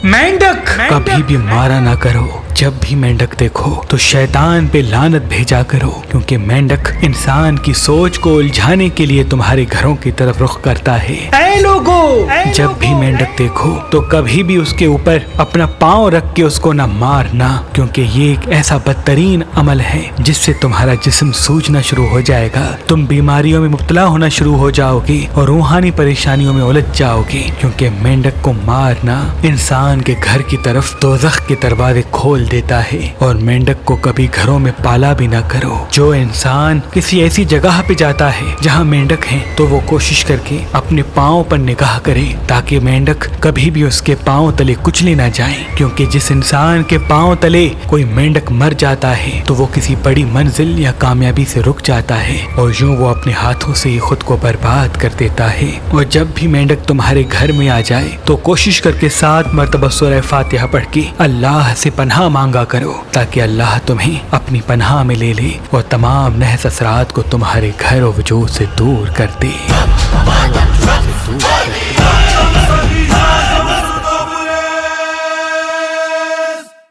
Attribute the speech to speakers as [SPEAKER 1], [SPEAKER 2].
[SPEAKER 1] मेंढक कभी भी मारा ना करो। जब भी मेंढक देखो तो शैतान पे लानत भेजा करो, क्योंकि मेंढक इंसान की सोच को उलझाने के लिए तुम्हारे घरों की तरफ रुख करता है। ऐ लोगों, जब भी मेंढक देखो तो कभी भी उसके ऊपर अपना पांव रख के उसको ना मारना, क्योंकि ये एक ऐसा बदतरीन अमल है जिससे तुम्हारा जिस्म सूजना शुरू हो जाएगा, तुम बीमारियों में मुब्तला होना शुरू हो जाओगे और रूहानी परेशानियों में उलझ जाओगे, क्योंकि मेंढक को मारना इंसान के घर की तरफ दोज़ख के दरवाजे खोल देता है। और मेंढक को कभी घरों में पाला भी ना करो। जो इंसान किसी ऐसी जगह पे जाता है जहाँ मेंढक हैं, तो वो कोशिश करके अपने पाँव पर निगाह करे ताकि मेंढक कभी भी उसके पाँव तले कुचले ना जाए, क्योंकि जिस इंसान के पाँव तले कोई मेंढक मर जाता है तो वो किसी बड़ी मंजिल या कामयाबी से रुक जाता है और यूं वो अपने हाथों से ही खुद को बर्बाद कर देता है। और जब भी मेंढक तुम्हारे घर में आ जाए तो कोशिश करके 7 मरतबा सूरह फातिहा पढ़ के अल्लाह से पनाह मांगा करो, ताकि अल्लाह तुम्हें अपनी पनाह में ले ले और तमाम नहस असरात को तुम्हारे घर और वजूद से दूर कर दे।